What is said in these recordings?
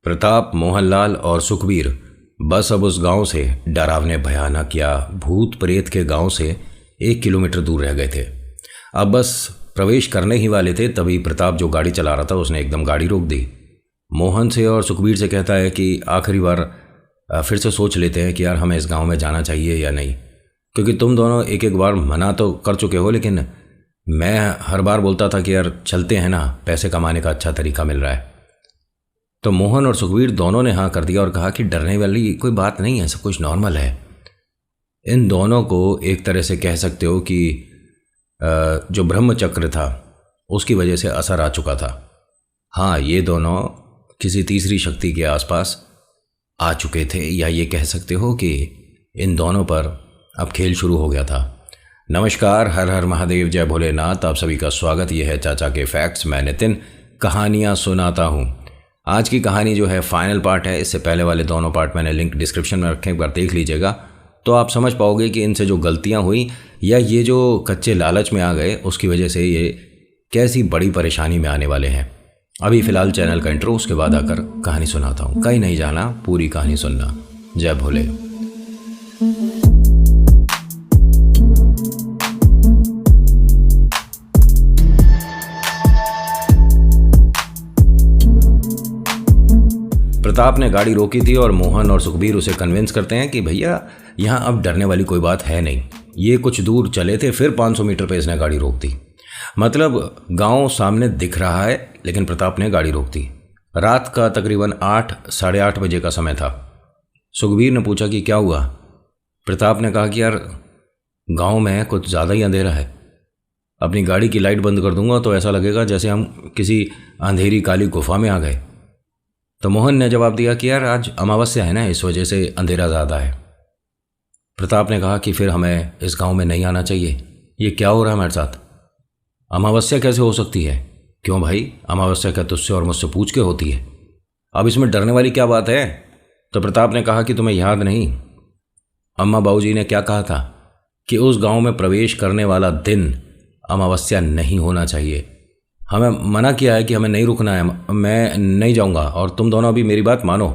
प्रताप, मोहनलाल और सुखबीर बस अब उस गांव से डरावने भयानक या भूत प्रेत के गांव से 1 किलोमीटर दूर रह गए थे। अब बस प्रवेश करने ही वाले थे, तभी प्रताप जो गाड़ी चला रहा था उसने एकदम गाड़ी रोक दी। मोहन से और सुखबीर से कहता है कि आखिरी बार फिर से सोच लेते हैं कि यार हमें इस गांव में जाना चाहिए या नहीं, क्योंकि तुम दोनों एक एक बार मना तो कर चुके हो, लेकिन मैं हर बार बोलता था कि यार चलते हैं ना, पैसे कमाने का अच्छा तरीका मिल रहा है। तो मोहन और सुखबीर दोनों ने हाँ कर दिया और कहा कि डरने वाली कोई बात नहीं है, सब कुछ नॉर्मल है। इन दोनों को एक तरह से कह सकते हो कि जो ब्रह्म चक्र था उसकी वजह से असर आ चुका था। हाँ, ये दोनों किसी तीसरी शक्ति के आसपास आ चुके थे, या ये कह सकते हो कि इन दोनों पर अब खेल शुरू हो गया था। नमस्कार, हर हर महादेव, जय भोलेनाथ। आप सभी का स्वागत। ये है चाचा के फैक्ट्स। मैं नितिन कहानियाँ सुनाता हूँ। आज की कहानी जो है फाइनल पार्ट है। इससे पहले वाले दोनों पार्ट मैंने लिंक डिस्क्रिप्शन में रखे, एक बार देख लीजिएगा तो आप समझ पाओगे कि इनसे जो गलतियाँ हुई या ये जो कच्चे लालच में आ गए उसकी वजह से ये कैसी बड़ी परेशानी में आने वाले हैं। अभी फ़िलहाल चैनल का इंट्रो, उसके बाद आकर कहानी सुनाता हूँ। कहीं नहीं जाना, पूरी कहानी सुनना। जय भोले। प्रताप ने गाड़ी रोकी थी और मोहन और सुखबीर उसे कन्विंस करते हैं कि भैया यहाँ अब डरने वाली कोई बात है नहीं। ये कुछ दूर चले थे, फिर 500 मीटर पे इसने गाड़ी रोक दी। मतलब गांव सामने दिख रहा है, लेकिन प्रताप ने गाड़ी रोक दी। रात का तकरीबन 8, साढ़े 8 बजे का समय था। सुखबीर ने पूछा कि क्या हुआ। प्रताप ने कहा कि यार गांव में कुछ ज़्यादा ही अंधेरा है, अपनी गाड़ी की लाइट बंद कर दूंगा तो ऐसा लगेगा जैसे हम किसी अंधेरी काली गुफा में आ गए। तो मोहन ने जवाब दिया कि यार आज अमावस्या है ना, इस वजह से अंधेरा ज़्यादा है। प्रताप ने कहा कि फिर हमें इस गांव में नहीं आना चाहिए। ये क्या हो रहा है हमारे साथ? अमावस्या कैसे हो सकती है? क्यों भाई, अमावस्या क्या तुझसे और मुझसे पूछ के होती है? अब इसमें डरने वाली क्या बात है? तो प्रताप ने कहा कि तुम्हें याद नहीं, अम्मा बाबूजी ने क्या कहा था कि उस गांव में प्रवेश करने वाला दिन अमावस्या नहीं होना चाहिए। हमें मना किया है कि हमें नहीं रुकना है, मैं नहीं जाऊंगा और तुम दोनों भी मेरी बात मानो।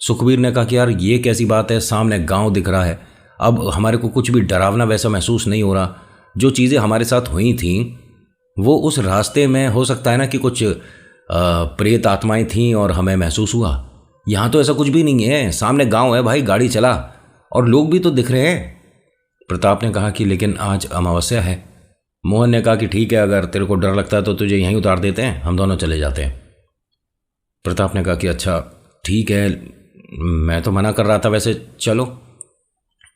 सुखबीर ने कहा कि यार ये कैसी बात है, सामने गांव दिख रहा है, अब हमारे को कुछ भी डरावना वैसा महसूस नहीं हो रहा। जो चीज़ें हमारे साथ हुई थीं वो उस रास्ते में हो सकता है ना कि कुछ प्रेत आत्माएं थीं और हमें महसूस हुआ। यहाँ तो ऐसा कुछ भी नहीं है, सामने गांव है भाई, गाड़ी चला और लोग भी तो दिख रहे हैं। प्रताप ने कहा कि लेकिन आज अमावस्या है। मोहन ने कहा कि ठीक है, अगर तेरे को डर लगता है तो तुझे यहीं उतार देते हैं, हम दोनों चले जाते हैं। प्रताप ने कहा कि अच्छा ठीक है, मैं तो मना कर रहा था वैसे, चलो।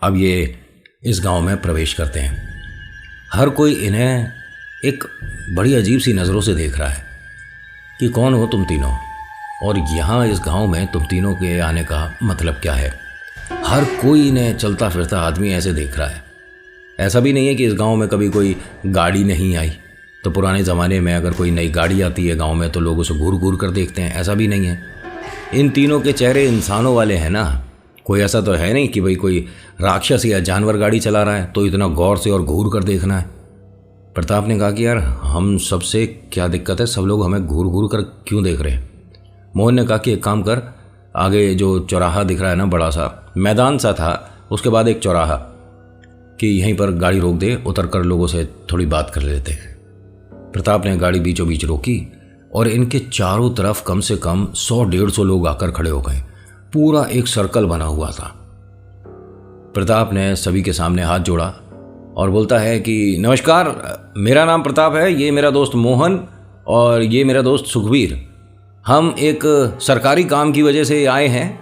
अब ये इस गांव में प्रवेश करते हैं। हर कोई इन्हें एक बड़ी अजीब सी नज़रों से देख रहा है कि कौन हो तुम तीनों, और यहाँ इस गांव में तुम तीनों के आने का मतलब क्या है। हर कोई इन्हें चलता फिरता आदमी ऐसे देख रहा है। ऐसा भी नहीं है कि इस गांव में कभी कोई गाड़ी नहीं आई, तो पुराने ज़माने में अगर कोई नई गाड़ी आती है गांव में तो लोग उसे घूर घूर कर देखते हैं, ऐसा भी नहीं है। इन तीनों के चेहरे इंसानों वाले हैं ना, कोई ऐसा तो है नहीं कि भाई कोई राक्षस या जानवर गाड़ी चला रहा है तो इतना गौर से और घूर कर देखना है। प्रताप ने कहा कि यार हम सबसे क्या दिक्कत है, सब लोग हमें घूर घूर कर क्यों देख रहे हैं। मोहन ने कहा कि एक काम कर, आगे जो चौराहा दिख रहा है ना, बड़ा सा मैदान सा था, उसके बाद एक चौराहा, कि यहीं पर गाड़ी रोक दे, उतर कर लोगों से थोड़ी बात कर लेते हैं। प्रताप ने गाड़ी बीचों बीच रोकी और इनके चारों तरफ कम से कम 100-150 लोग आकर खड़े हो गए। पूरा एक सर्कल बना हुआ था। प्रताप ने सभी के सामने हाथ जोड़ा और बोलता है कि नमस्कार, मेरा नाम प्रताप है, ये मेरा दोस्त मोहन और ये मेरा दोस्त सुखबीर। हम एक सरकारी काम की वजह से आए हैं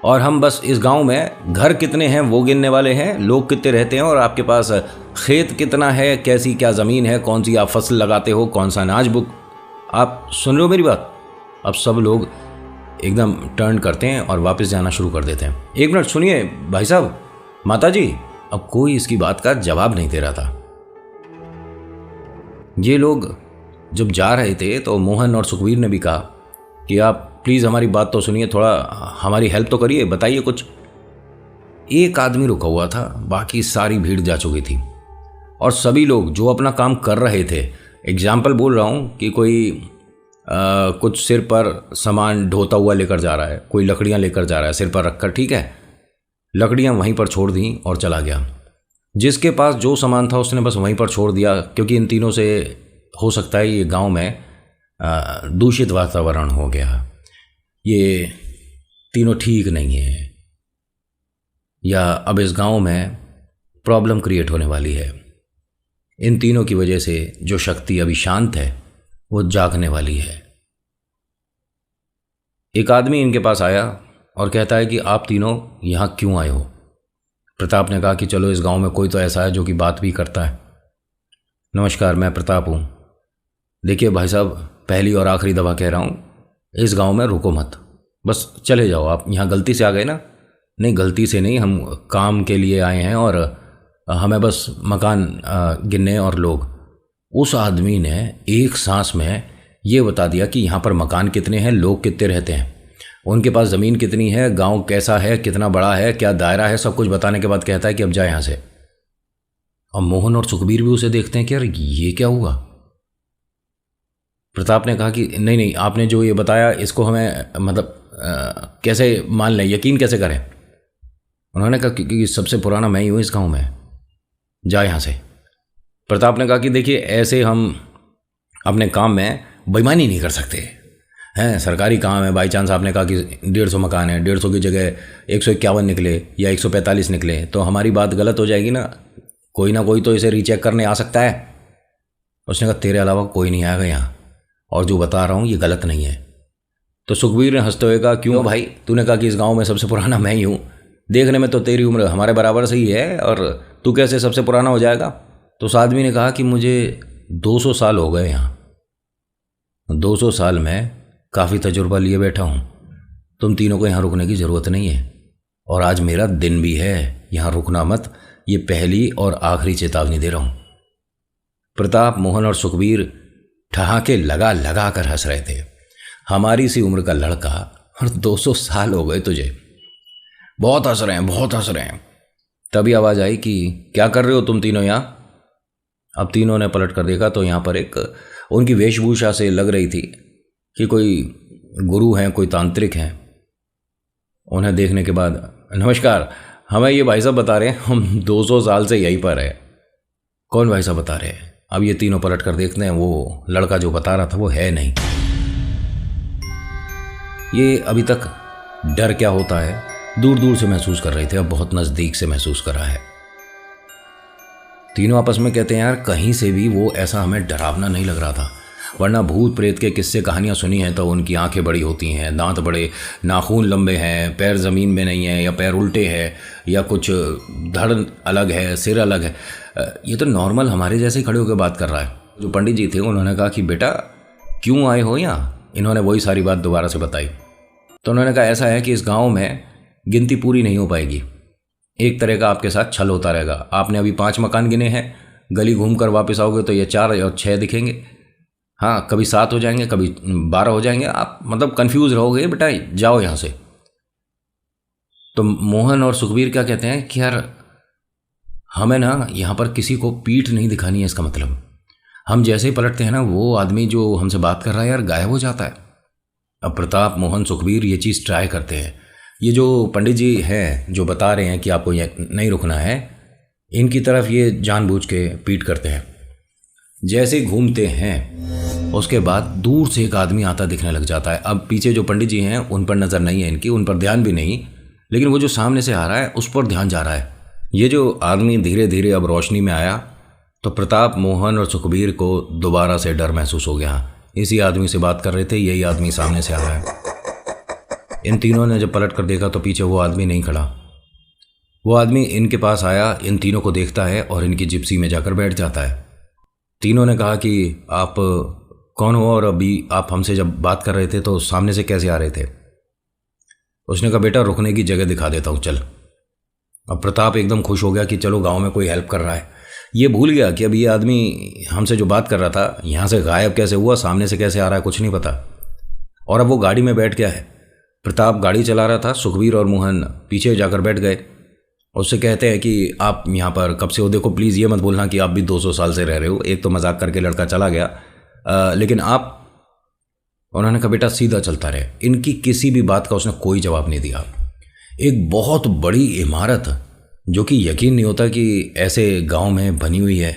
और हम बस इस गांव में घर कितने हैं वो गिनने वाले हैं, लोग कितने रहते हैं और आपके पास खेत कितना है, कैसी क्या ज़मीन है, कौन सी आप फसल लगाते हो, कौन सा अनाज बुक। आप सुन रहे हो मेरी बात? अब सब लोग एकदम टर्न करते हैं और वापस जाना शुरू कर देते हैं। एक मिनट सुनिए भाई साहब, माता जी। अब कोई इसकी बात का जवाब नहीं दे रहा था। ये लोग जब जा रहे थे तो मोहन और सुखबीर ने भी कहा कि आप प्लीज़ हमारी बात तो सुनिए, थोड़ा हमारी हेल्प तो करिए, बताइए कुछ। एक आदमी रुका हुआ था, बाकी सारी भीड़ जा चुकी थी और सभी लोग जो अपना काम कर रहे थे, एग्जाम्पल बोल रहा हूँ कि कोई कुछ सिर पर सामान ढोता हुआ लेकर जा रहा है, कोई लकड़ियाँ लेकर जा रहा है सिर पर रखकर, ठीक है। लकड़ियाँ वहीं पर छोड़ दी और चला गया। जिसके पास जो सामान था उसने बस वहीं पर छोड़ दिया, क्योंकि इन तीनों से हो सकता है ये गांव में दूषित वातावरण हो गया, ये तीनों ठीक नहीं है, या अब इस गांव में प्रॉब्लम क्रिएट होने वाली है। इन तीनों की वजह से जो शक्ति अभी शांत है वो जागने वाली है। एक आदमी इनके पास आया और कहता है कि आप तीनों यहाँ क्यों आए हो। प्रताप ने कहा कि चलो इस गांव में कोई तो ऐसा है जो कि बात भी करता है। नमस्कार, मैं प्रताप हूँ। देखिए भाई साहब, पहली और आखिरी दफ़ा कह रहा हूँ, इस गांव में रुको मत, बस चले जाओ। आप यहाँ गलती से आ गए ना? नहीं, गलती से नहीं, हम काम के लिए आए हैं और हमें बस मकान गिनने और लोग। उस आदमी ने एक सांस में ये बता दिया कि यहाँ पर मकान कितने हैं, लोग कितने रहते हैं, उनके पास ज़मीन कितनी है, गांव कैसा है, कितना बड़ा है, क्या दायरा है, सब कुछ बताने के बाद कहता है कि अब जाए यहाँ से। और मोहन और सुखबीर भी उसे देखते हैं कि यार ये क्या हुआ। प्रताप ने कहा कि नहीं नहीं, आपने जो ये बताया इसको हमें मतलब कैसे मान लें, यकीन कैसे करें। उन्होंने कहा कि सबसे पुराना मैं ही हूँ इस गाँव में, जा यहाँ से। प्रताप ने कहा कि देखिए, ऐसे हम अपने काम में बेईमानी नहीं कर सकते हैं, सरकारी काम है। बाई चांस आपने कहा कि 150 मकान है, 150 की जगह 151 निकले या 145 निकले तो हमारी बात गलत हो जाएगी ना कोई तो इसे रीचेक करने आ सकता है। उसने कहा तेरे अलावा कोई नहीं आएगा यहाँ, और जो बता रहा हूँ ये गलत नहीं है। तो सुखबीर ने हंसते हुए कहा, क्यों भाई, तूने कहा कि इस गाँव में सबसे पुराना मैं ही हूँ, देखने में तो तेरी उम्र हमारे बराबर से ही है और तू कैसे सबसे पुराना हो जाएगा। तो उस आदमी ने कहा कि मुझे 200 साल हो गए यहाँ, 200 साल में काफ़ी तजुर्बा लिए बैठा हूँ। तुम तीनों को यहाँ रुकने की ज़रूरत नहीं है, और आज मेरा दिन भी है, यहाँ रुकना मत, ये पहली और आखिरी चेतावनी दे रहा हूँ। प्रताप, मोहन और सुखबीर ठहाके लगा लगा कर हंस रहे थे। हमारी सी उम्र का लड़का और 200 साल हो गए तुझे, बहुत हंस रहे हैं, बहुत हंस रहे हैं। तभी आवाज़ आई कि क्या कर रहे हो तुम तीनों यहाँ। अब तीनों ने पलट कर देखा तो यहाँ पर एक, उनकी वेशभूषा से लग रही थी कि कोई गुरु हैं, कोई तांत्रिक हैं। उन्हें देखने के बाद, नमस्कार, हमें ये भाई साहब बता रहे हैं हम 200 साल से यहीं पर है। कौन भाई साहब बता रहे हैं? अब ये तीनों पलट कर देखते हैं, वो लड़का जो बता रहा था वो है नहीं। ये अभी तक डर क्या होता है दूर दूर से महसूस कर रहे थे, अब बहुत नज़दीक से महसूस कर रहा है। तीनों आपस में कहते हैं, यार कहीं से भी वो ऐसा हमें डरावना नहीं लग रहा था, वरना भूत प्रेत के किस्से कहानियाँ सुनी हैं तो उनकी आंखें बड़ी होती हैं, दांत बड़े, नाखून लंबे हैं, पैर ज़मीन में नहीं है, या पैर उल्टे हैं, या कुछ धड़ अलग है, सिर अलग है। ये तो नॉर्मल हमारे जैसे ही खड़े होकर बात कर रहा है। जो पंडित जी थे उन्होंने कहा कि बेटा क्यों आए हो यहाँ। इन्होंने वही सारी बात दोबारा से बताई। तो उन्होंने कहा ऐसा है कि इस गाँव में गिनती पूरी नहीं हो पाएगी, एक तरह का आपके साथ छल होता रहेगा। आपने अभी 5 मकान गिने हैं, गली घूम कर वापस आओगे तो ये 4 और 6 दिखेंगे, हाँ कभी 7 हो जाएंगे, कभी 12 हो जाएंगे, आप मतलब कंफ्यूज रहोगे, बेटा जाओ यहाँ से। तो मोहन और सुखबीर क्या कहते हैं कि यार हमें ना यहाँ पर किसी को पीठ नहीं दिखानी है, इसका मतलब हम जैसे ही पलटते हैं ना वो आदमी जो हमसे बात कर रहा है यार गायब हो जाता है। अब प्रताप, मोहन, सुखबीर ये चीज़ ट्राई करते हैं। ये जो पंडित जी हैं जो बता रहे हैं कि आपको ये नहीं रुकना है, इनकी तरफ ये जानबूझ के पीट करते हैं। जैसे घूमते हैं उसके बाद दूर से एक आदमी आता दिखने लग जाता है। अब पीछे जो पंडित जी हैं उन पर नज़र नहीं है इनकी, उन पर ध्यान भी नहीं, लेकिन वो जो सामने से आ रहा है उस पर ध्यान जा रहा है। ये जो आदमी धीरे धीरे अब रोशनी में आया तो प्रताप, मोहन और सुखबीर को दोबारा से डर महसूस हो गया। इसी आदमी से बात कर रहे थे, यही आदमी सामने से आ रहा है। इन तीनों ने जब पलट कर देखा तो पीछे वो आदमी नहीं खड़ा। वो आदमी इनके पास आया, इन तीनों को देखता है और इनकी जिप्सी में जाकर बैठ जाता है। तीनों ने कहा कि आप कौन हो और अभी आप हमसे जब बात कर रहे थे तो सामने से कैसे आ रहे थे। उसने कहा बेटा रुकने की जगह दिखा देता हूँ, चल। अब प्रताप एकदम खुश हो गया कि चलो गांव में कोई हेल्प कर रहा है। ये भूल गया कि अब ये आदमी हमसे जो बात कर रहा था यहाँ से गायब कैसे हुआ, सामने से कैसे आ रहा है, कुछ नहीं पता। और अब वो गाड़ी में बैठ गया है। प्रताप गाड़ी चला रहा था, सुखबीर और मोहन पीछे जाकर बैठ गए। उससे कहते हैं कि आप यहाँ पर कब से हो, देखो प्लीज़ ये मत बोलना कि आप भी 200 साल से रह रहे हो। एक तो मजाक करके लड़का चला गया, लेकिन आप उन्होंने कहा बेटा सीधा चलता रहे। इनकी किसी भी बात का उसने कोई जवाब नहीं दिया। एक बहुत बड़ी इमारत जो कि यकीन नहीं होता कि ऐसे गांव में बनी हुई है,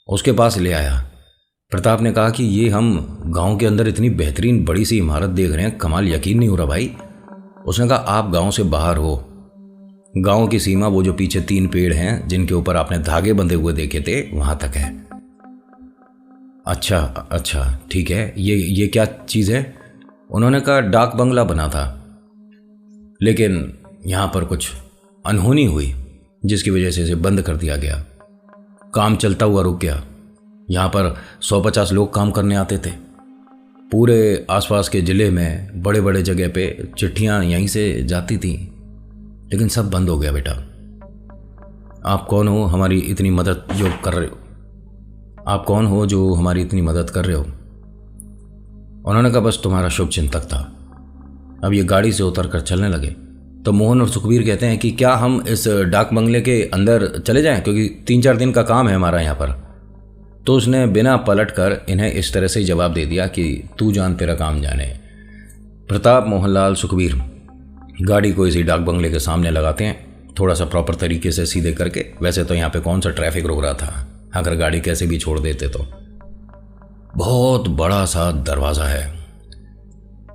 उसके पास ले आया। प्रताप ने कहा कि ये हम गांव के अंदर इतनी बेहतरीन बड़ी सी इमारत देख रहे हैं, कमाल, यकीन नहीं हो रहा भाई। उसने कहा आप गांव से बाहर हो, गांव की सीमा वो जो पीछे 3 पेड़ हैं जिनके ऊपर आपने धागे बंधे हुए देखे थे वहां तक है। अच्छा अच्छा ठीक है, ये क्या चीज़ है? उन्होंने कहा डाक बंगला बना था, लेकिन यहाँ पर कुछ अनहोनी हुई जिसकी वजह से इसे बंद कर दिया गया। काम चलता हुआ रुक गया। यहाँ पर 150 लोग काम करने आते थे। पूरे आसपास के ज़िले में बड़े बड़े जगह पे चिट्ठियाँ यहीं से जाती थीं, लेकिन सब बंद हो गया। बेटा आप कौन हो हमारी इतनी मदद जो कर रहे हो? आप कौन हो जो हमारी इतनी मदद कर रहे हो? उन्होंने कहा बस तुम्हारा शुभ चिंतक था। अब ये गाड़ी से उतर कर चलने लगे तो मोहन और सुखबीर कहते हैं कि क्या हम इस डाक बंगले के अंदर चले जाएं, क्योंकि 3-4 दिन का काम है हमारा यहाँ पर। तो उसने बिना पलट कर इन्हें इस तरह से ही जवाब दे दिया कि तू जान तेरा काम जाने। प्रताप, मोहनलाल, सुखबीर गाड़ी को इसी डाक बंगले के सामने लगाते हैं, थोड़ा सा प्रॉपर तरीके से सीधे करके। वैसे तो यहाँ पे कौन सा ट्रैफिक रुक रहा था, अगर गाड़ी कैसे भी छोड़ देते तो। बहुत बड़ा सा दरवाज़ा है।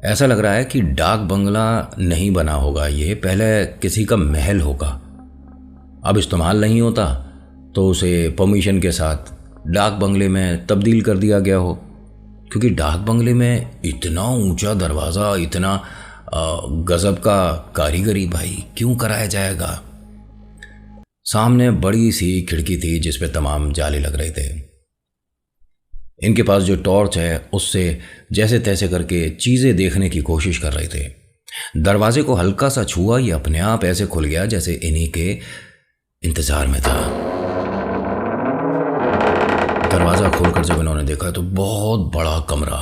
ऐसा लग रहा है कि डाक बंगला नहीं बना होगा, ये पहले किसी का महल होगा। अब इस्तेमाल नहीं होता तो उसे परमिशन के साथ डाक बंगले में तब्दील कर दिया गया हो, क्योंकि डाक बंगले में इतना ऊंचा दरवाज़ा, इतना गजब का कारीगरी भाई क्यों कराया जाएगा। सामने बड़ी सी खिड़की थी जिस पे तमाम जाले लग रहे थे। इनके पास जो टॉर्च है उससे जैसे तैसे करके चीज़ें देखने की कोशिश कर रहे थे। दरवाजे को हल्का सा छुआ, ये अपने आप ऐसे खुल गया जैसे इन्हीं के इंतजार में था। दरवाज़ा खोलकर जब इन्होंने देखा तो बहुत बड़ा कमरा,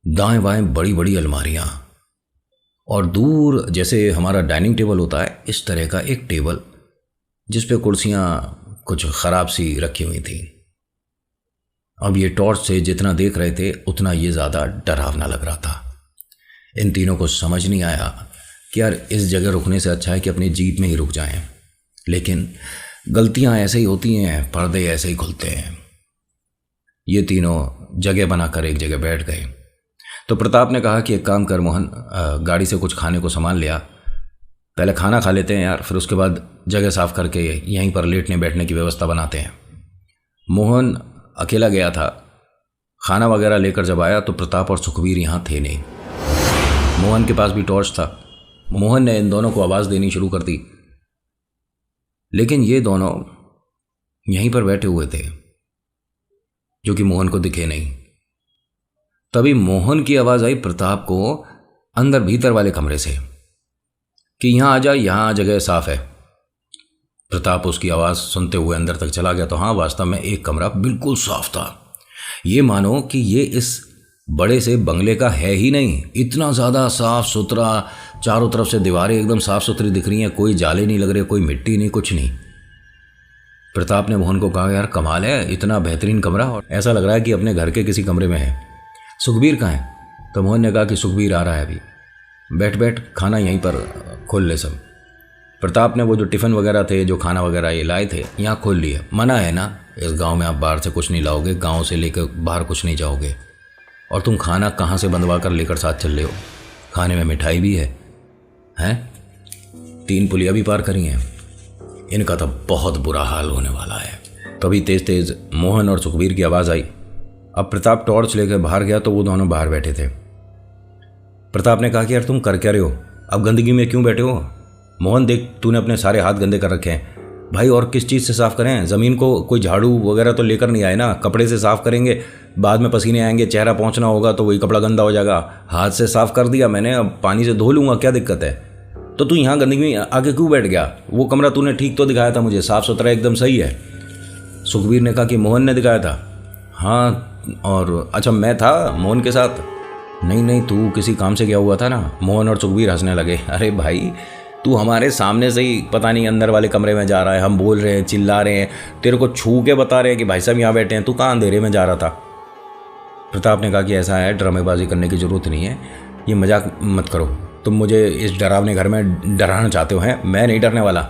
दाएं बाएं बड़ी बड़ी अलमारियां, और दूर जैसे हमारा डाइनिंग टेबल होता है इस तरह का एक टेबल जिस पे कुर्सियां कुछ ख़राब सी रखी हुई थी। अब ये टॉर्च से जितना देख रहे थे उतना ये ज़्यादा डरावना लग रहा था। इन तीनों को समझ नहीं आया कि यार इस जगह रुकने से अच्छा है कि अपनी जीप में ही रुक जाएं, लेकिन गलतियां ऐसे ही होती हैं, पर्दे ऐसे ही खुलते हैं। ये तीनों जगह बनाकर एक जगह बैठ गए। तो प्रताप ने कहा कि एक काम कर मोहन, गाड़ी से कुछ खाने को सामान लिया, पहले खाना खा लेते हैं यार, फिर उसके बाद जगह साफ़ करके यहीं पर लेटने बैठने की व्यवस्था बनाते हैं। मोहन अकेला गया था। खाना वगैरह लेकर जब आया तो प्रताप और सुखबीर यहाँ थे नहीं। मोहन के पास भी टॉर्च था। मोहन ने इन दोनों को आवाज़ देनी शुरू कर दी, लेकिन ये दोनों यहीं पर बैठे हुए थे जो कि मोहन को दिखे नहीं। तभी मोहन की आवाज़ आई प्रताप को अंदर भीतर वाले कमरे से कि यहाँ आ जा, यहाँ जगह साफ़ है। प्रताप उसकी आवाज़ सुनते हुए अंदर तक चला गया तो हाँ, वास्तव में एक कमरा बिल्कुल साफ था। ये मानो कि ये इस बड़े से बंगले का है ही नहीं, इतना ज़्यादा साफ़ सुथरा, चारों तरफ से दीवारें एकदम साफ़ सुथरी दिख रही हैं, कोई जाले नहीं लग रहे, कोई मिट्टी नहीं, कुछ नहीं। प्रताप ने मोहन को कहा यार कमाल है, इतना बेहतरीन कमरा और ऐसा लग रहा है कि अपने घर के किसी कमरे में है। सुखबीर कहाँ है? तो मोहन ने कहा कि सुखबीर आ रहा है अभी, बैठ बैठ, खाना यहीं पर खोल ले सब। प्रताप ने वो जो टिफ़िन वगैरह थे, जो खाना वगैरह ये लाए थे, यहाँ खोल लिए। मना है ना, इस गांव में आप बाहर से कुछ नहीं लाओगे, गांव से लेकर बाहर कुछ नहीं जाओगे। और तुम खाना कहाँ से बंधवा कर लेकर साथ चल रहे हो? खाने में मिठाई भी है, हैं? 3 पुलिया भी पार करी हैं। इनका तो बहुत बुरा हाल होने वाला है। तभी तेज़ तेज़ मोहन और सुखबीर की आवाज़ आई। अब प्रताप टॉर्च लेकर बाहर गया तो वो दोनों बाहर बैठे थे। प्रताप ने कहा कि यार तुम कर क्या रहे हो? अब गंदगी में क्यों बैठे हो? मोहन देख, तूने अपने सारे हाथ गंदे कर रखे हैं। भाई और किस चीज़ से साफ़ करें? ज़मीन को कोई झाड़ू वगैरह तो लेकर नहीं आए ना, कपड़े से साफ़ करेंगे, बाद में पसीने आएंगे, चेहरा पहुंचना होगा तो वही कपड़ा गंदा हो जाएगा। हाथ से साफ़ कर दिया मैंने, अब पानी से धो लूँगा, क्या दिक्कत है? तो तू यहाँ गंदगी में आके क्यों बैठ गया? वो कमरा तूने ठीक तो दिखाया था मुझे, साफ़ सुथरा एकदम सही है। सुखबीर ने कहा कि मोहन ने दिखाया था। हाँ, और अच्छा मैं था मोहन के साथ? नहीं नहीं, तू किसी काम से गया हुआ था ना। मोहन और सुखबीर हंसने लगे। अरे भाई, तू हमारे सामने से ही पता नहीं अंदर वाले कमरे में जा रहा है, हम बोल रहे हैं, चिल्ला रहे हैं, तेरे को छू के बता रहे हैं कि भाई साहब यहाँ बैठे हैं, तू कहाँ अंधेरे में जा रहा था? प्रताप ने कहा कि ऐसा है, ड्रामेबाजी करने की ज़रूरत नहीं है, ये मजाक मत करो, तुम मुझे इस डरावने घर में डराना चाहते हो हैं, मैं नहीं डरने वाला।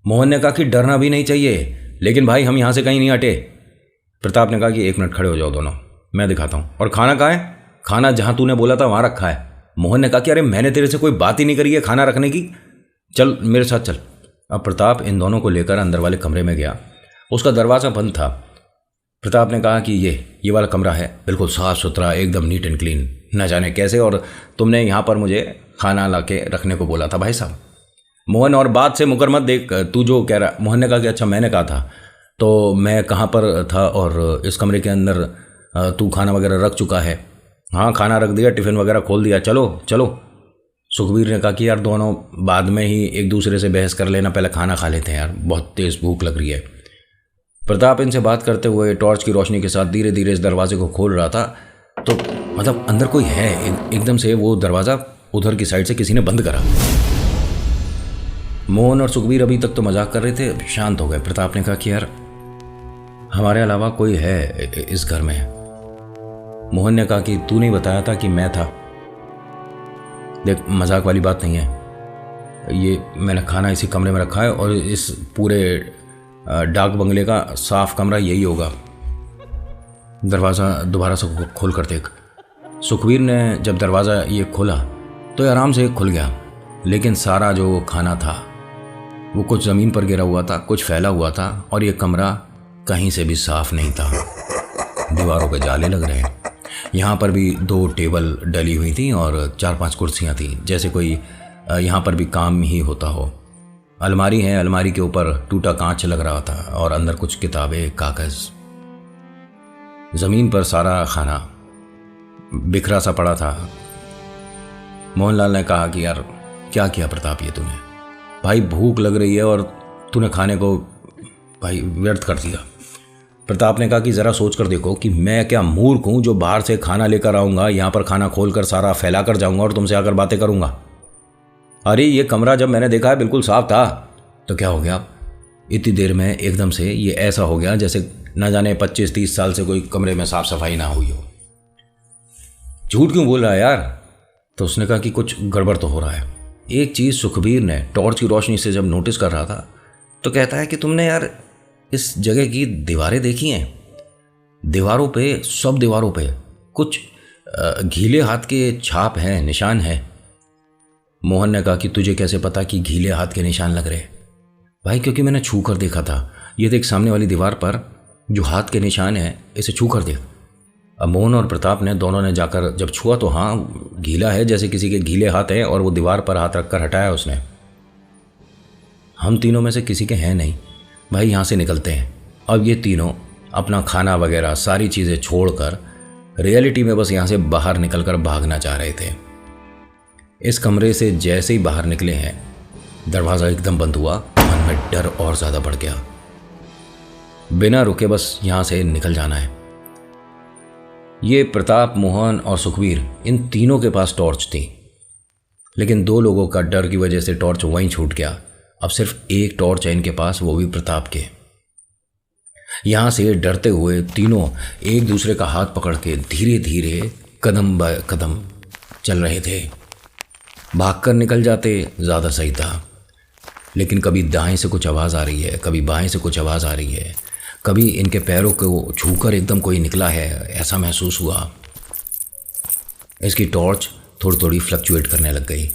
मोहन ने कहा कि डरना भी नहीं चाहिए, लेकिन भाई हम यहाँ से कहीं नहीं हटे। प्रताप ने कहा कि 1 मिनट खड़े हो जाओ दोनों, मैं दिखाता हूँ। और खाना कहाँ है? खाना जहाँ तूने बोला था वहाँ रखा है। मोहन ने कहा कि अरे मैंने तेरे से कोई बात ही नहीं करी है खाना रखने की, चल मेरे साथ चल। अब प्रताप इन दोनों को लेकर अंदर वाले कमरे में गया। उसका दरवाज़ा बंद था। प्रताप ने कहा कि ये वाला कमरा है, बिल्कुल साफ़ सुथरा, एकदम नीट एंड क्लीन, न जाने कैसे, और तुमने यहाँ पर मुझे खाना ला के रखने को बोला था भाई साहब। मोहन, और बात से मुकर मत, देख तू जो कह रहा। मोहन ने कहा कि अच्छा मैंने कहा था, तो मैं कहाँ पर था, और इस कमरे के अंदर तू खाना वगैरह रख चुका है? हाँ खाना रख दिया, टिफ़िन वगैरह खोल दिया, चलो चलो। सुखबीर ने कहा कि यार दोनों बाद में ही एक दूसरे से बहस कर लेना, पहले खाना खा लेते हैं यार, बहुत तेज़ भूख लग रही है। प्रताप इनसे बात करते हुए टॉर्च की रोशनी के साथ धीरे धीरे इस दरवाजे को खोल रहा था, तो मतलब अंदर कोई है। एकदम से वो दरवाज़ा उधर की साइड से किसी ने बंद करा। मोहन और सुखबीर अभी तक तो मजाक कर रहे थे, शांत हो गए। प्रताप ने कहा कि यार हमारे अलावा कोई है इस घर में। मोहन ने कहा कि तू नहीं बताया था कि मैं था? देख मजाक वाली बात नहीं है, ये मैंने खाना इसी कमरे में रखा है, और इस पूरे डाक बंगले का साफ कमरा यही होगा। दरवाज़ा दोबारा से खोल कर देख। सुखबीर ने जब दरवाज़ा ये खोला तो ये आराम से खुल गया, लेकिन सारा जो खाना था वो कुछ ज़मीन पर गिरा हुआ था, कुछ फैला हुआ था, और ये कमरा कहीं से भी साफ नहीं था। दीवारों पे जाले लग रहे हैं। यहाँ पर भी 2 टेबल डली हुई थी और 4-5 कुर्सियाँ थी, जैसे कोई यहाँ पर भी काम ही होता हो। अलमारी है, अलमारी के ऊपर टूटा कांच लग रहा था, और अंदर कुछ किताबें, कागज़। ज़मीन पर सारा खाना बिखरा सा पड़ा था। मोहनलाल ने कहा कि यार क्या किया प्रताप ये तूने? भाई भूख लग रही है और तूने खाने को भाई व्यर्थ कर दिया। प्रताप ने कहा कि ज़रा सोच कर देखो कि मैं क्या मूर्ख हूँ जो बाहर से खाना लेकर आऊँगा, यहाँ पर खाना खोल कर सारा फैला कर जाऊँगा और तुमसे आकर बातें करूँगा। अरे ये कमरा जब मैंने देखा है बिल्कुल साफ था, तो क्या हो गया? इतनी देर में एकदम से ये ऐसा हो गया जैसे न जाने 25-30 साल से कोई कमरे में साफ सफाई ना हुई हो। झूठ क्यों बोल रहा है यार? तो उसने कहा कि कुछ गड़बड़ तो हो रहा है। एक चीज़ सुखबीर ने टॉर्च की रोशनी से जब नोटिस कर रहा था तो कहता है कि तुमने यार इस जगह की दीवारें देखी हैं? दीवारों पे, सब दीवारों पे कुछ गीले हाथ के छाप हैं, निशान हैं। मोहन ने कहा कि तुझे कैसे पता कि गीले हाथ के निशान लग रहे? भाई क्योंकि मैंने छू कर देखा था। ये देख सामने वाली दीवार पर जो हाथ के निशान हैं, इसे छू कर देख। अब मोहन और प्रताप ने दोनों ने जाकर जब छुआ तो हाँ गीला है, जैसे किसी के गीले हाथ हैं, और वो दीवार पर हाथ रखकर हटाया उसने। हम तीनों में से किसी के हैं नहीं भाई, यहाँ से निकलते हैं। अब ये तीनों अपना खाना वगैरह सारी चीज़ें छोड़कर रियलिटी में बस यहाँ से बाहर निकलकर भागना चाह रहे थे। इस कमरे से जैसे ही बाहर निकले हैं, दरवाज़ा एकदम बंद हुआ। मन में डर और ज़्यादा बढ़ गया। बिना रुके बस यहाँ से निकल जाना है। ये प्रताप, मोहन और सुखबीर, इन तीनों के पास टॉर्च थी, लेकिन 2 लोगों का डर की वजह से टॉर्च वहीं छूट गया। अब सिर्फ एक टॉर्च है इनके पास, वो भी प्रताप के। यहाँ से डरते हुए तीनों एक दूसरे का हाथ पकड़ के धीरे धीरे कदम ब कदम चल रहे थे। भागकर निकल जाते ज़्यादा सही था, लेकिन कभी दाएं से कुछ आवाज़ आ रही है, कभी बाएं से कुछ आवाज़ आ रही है, कभी इनके पैरों को छूकर एकदम कोई निकला है, ऐसा महसूस हुआ। इसकी टॉर्च थोड़ी थोड़ी फ्लक्चुएट करने लग गई।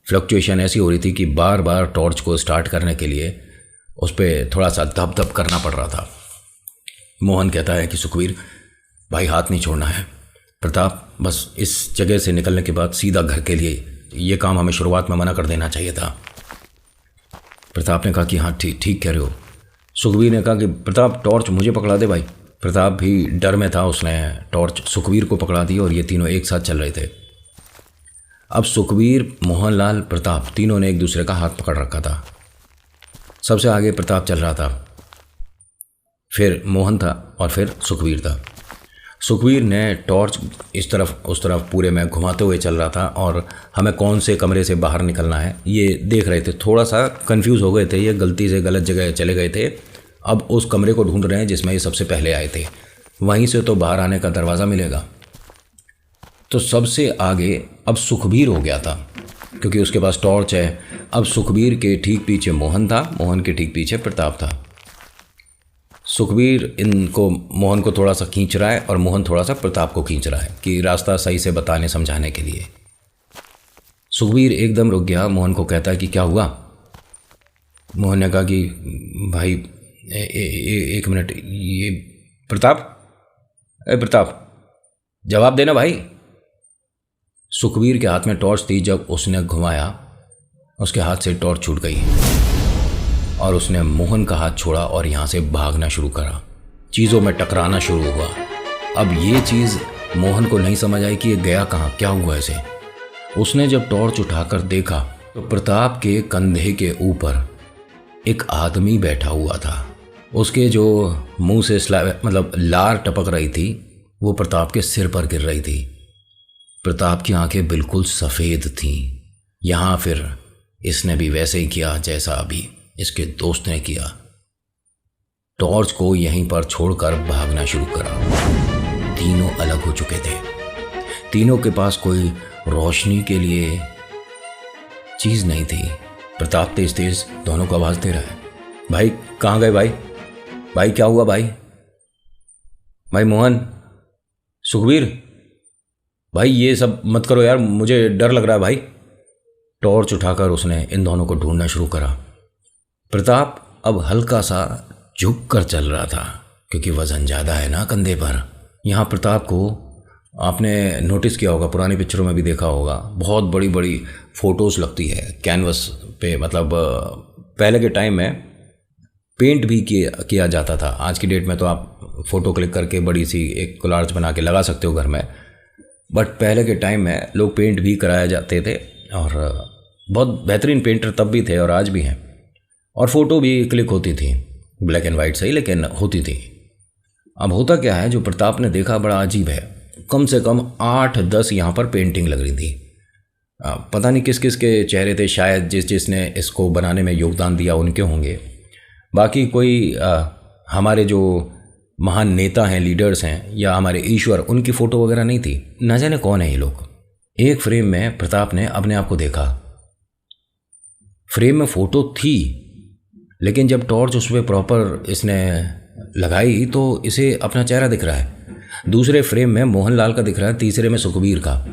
फ्लक्चुएशन ऐसी हो रही थी कि बार बार टॉर्च को स्टार्ट करने के लिए उस पर थोड़ा सा धप धप करना पड़ रहा था। मोहन कहता है कि सुखबीर भाई हाथ नहीं छोड़ना है। प्रताप बस इस जगह से निकलने के बाद सीधा घर के लिए, ये काम हमें शुरुआत में मना कर देना चाहिए था। प्रताप ने कहा कि हाँ ठीक कह रहे हो। सुखबीर ने कहा कि प्रताप टॉर्च मुझे पकड़ा दे भाई। प्रताप भी डर में था, उसने टॉर्च सुखबीर को पकड़ा दी और ये तीनों एक साथ चल रहे थे। अब सुखबीर, मोहनलाल, प्रताप तीनों ने एक दूसरे का हाथ पकड़ रखा था। सबसे आगे प्रताप चल रहा था, फिर मोहन था और फिर सुखबीर था। सुखबीर ने टॉर्च इस तरफ उस तरफ पूरे में घुमाते हुए चल रहा था और हमें कौन से कमरे से बाहर निकलना है ये देख रहे थे। थोड़ा सा कंफ्यूज हो गए थे, ये गलती से गलत जगह चले गए थे। अब उस कमरे को ढूंढ रहे हैं जिसमें ये सबसे पहले आए थे। वहीं से तो बाहर आने का दरवाज़ा मिलेगा। तो सबसे आगे अब सुखबीर हो गया था, क्योंकि उसके पास टॉर्च है। अब सुखबीर के ठीक पीछे मोहन था, मोहन के ठीक पीछे प्रताप था। सुखबीर मोहन को थोड़ा सा खींच रहा है और मोहन थोड़ा सा प्रताप को खींच रहा है कि रास्ता सही से बताने समझाने के लिए। सुखबीर एकदम रुक गया, मोहन को कहता है कि क्या हुआ। मोहन ने कहा कि भाई एक मिनट, ये प्रताप, प्रताप जवाब देना भाई। सुखबीर के हाथ में टॉर्च थी, जब उसने घुमाया उसके हाथ से टॉर्च छूट गई और उसने मोहन का हाथ छोड़ा और यहाँ से भागना शुरू करा। चीज़ों में टकराना शुरू हुआ। अब ये चीज़ मोहन को नहीं समझ आई कि ये गया कहाँ, क्या हुआ इसे। उसने जब टॉर्च उठाकर देखा तो प्रताप के कंधे के ऊपर एक आदमी बैठा हुआ था। उसके जो मुंह से लार टपक रही थी वो प्रताप के सिर पर गिर रही थी। प्रताप की आंखें बिल्कुल सफ़ेद थीं। यहाँ फिर इसने भी वैसे ही किया जैसा अभी इसके दोस्त ने किया। टॉर्च को यहीं पर छोड़कर भागना शुरू करा। तीनों अलग हो चुके थे। तीनों के पास कोई रोशनी के लिए चीज़ नहीं थी। प्रताप तेज तेज दोनों को आवाज़ दे रहा है, भाई कहाँ गए भाई, भाई क्या हुआ भाई, भाई मोहन, सुखबीर, भाई ये सब मत करो यार, मुझे डर लग रहा है भाई। टॉर्च उठाकर उसने इन दोनों को ढूंढना शुरू करा। प्रताप अब हल्का सा झुक कर चल रहा था, क्योंकि वज़न ज़्यादा है ना कंधे पर। यहाँ प्रताप को आपने नोटिस किया होगा, पुरानी पिक्चरों में भी देखा होगा, बहुत बड़ी बड़ी फ़ोटोज़ लगती है कैनवस पे। पहले के टाइम में पेंट भी किया जाता था। आज की डेट में तो आप फ़ोटो क्लिक करके बड़ी सी एक कोलाज बना के लगा सकते हो घर में, बट पहले के टाइम में लोग पेंट भी कराए जाते थे और बहुत बेहतरीन पेंटर तब भी थे और आज भी हैं। और फ़ोटो भी क्लिक होती थी, ब्लैक एंड वाइट सही, लेकिन होती थी। अब होता क्या है, जो प्रताप ने देखा बड़ा अजीब है। कम से कम 8-10 यहाँ पर पेंटिंग लग रही थी। पता नहीं किस किस के चेहरे थे, शायद जिसने इसको बनाने में योगदान दिया उनके होंगे। बाकी कोई हमारे जो महान नेता हैं, लीडर्स हैं, या हमारे ईश्वर, उनकी फ़ोटो वगैरह नहीं थी। न जाने कौन है ये लोग। एक फ्रेम में प्रताप ने अपने आप को देखा। फ्रेम में फ़ोटो थी, लेकिन जब टॉर्च उस पर प्रॉपर इसने लगाई तो इसे अपना चेहरा दिख रहा है। दूसरे फ्रेम में मोहनलाल का दिख रहा है, तीसरे में सुखबीर का।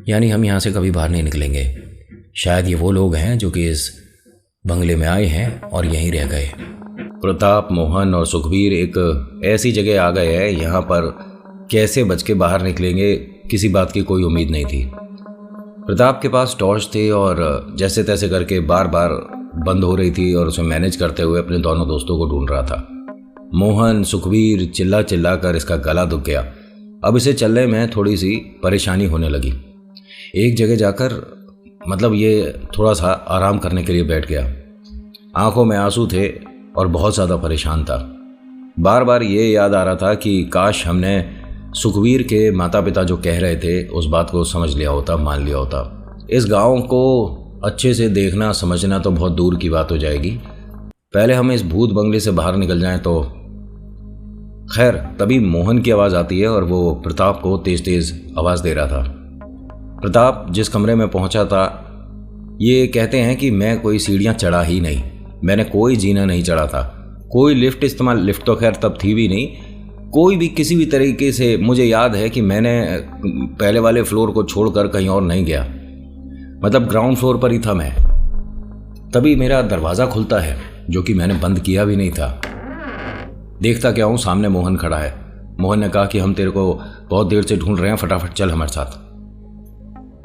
यानी हम यहाँ से कभी बाहर नहीं निकलेंगे। शायद ये वो लोग हैं जो कि इस बंगले में आए हैं और यहीं रह गए। प्रताप, मोहन और सुखबीर एक ऐसी जगह आ गए हैं, यहाँ पर कैसे बच के बाहर निकलेंगे किसी बात की कोई उम्मीद नहीं थी। प्रताप के पास टॉर्च थी और जैसे तैसे करके बार बार बंद हो रही थी और उसे मैनेज करते हुए अपने दोनों दोस्तों को ढूंढ रहा था। मोहन, सुखबीर चिल्ला चिल्ला कर इसका गला दुख गया। अब इसे चलने में थोड़ी सी परेशानी होने लगी। एक जगह जाकर ये थोड़ा सा आराम करने के लिए बैठ गया। आंखों में आंसू थे और बहुत ज़्यादा परेशान था। बार बार ये याद आ रहा था कि काश हमने सुखबीर के माता पिता जो कह रहे थे उस बात को समझ लिया होता, मान लिया होता। इस गांव को अच्छे से देखना समझना तो बहुत दूर की बात हो जाएगी। पहले हम इस भूत बंगले से बाहर निकल जाएं तो। खैर, तभी मोहन की आवाज़ आती है और वो प्रताप को तेज़ तेज़ आवाज़ दे रहा था। प्रताप जिस कमरे में पहुंचा था, ये कहते हैं कि मैं कोई सीढ़ियां चढ़ा ही नहीं, मैंने कोई जीना नहीं चढ़ा था, कोई लिफ्ट तो खैर तब थी भी नहीं, कोई भी किसी भी तरीके से। मुझे याद है कि मैंने पहले वाले फ्लोर को छोड़कर कहीं और नहीं गया, ग्राउंड फ्लोर पर ही था मैं। तभी मेरा दरवाज़ा खुलता है, जो कि मैंने बंद किया भी नहीं था। देखता क्या हूँ, सामने मोहन खड़ा है। मोहन ने कहा कि हम तेरे को बहुत देर से ढूंढ रहे हैं, फटाफट चल हमारे साथ।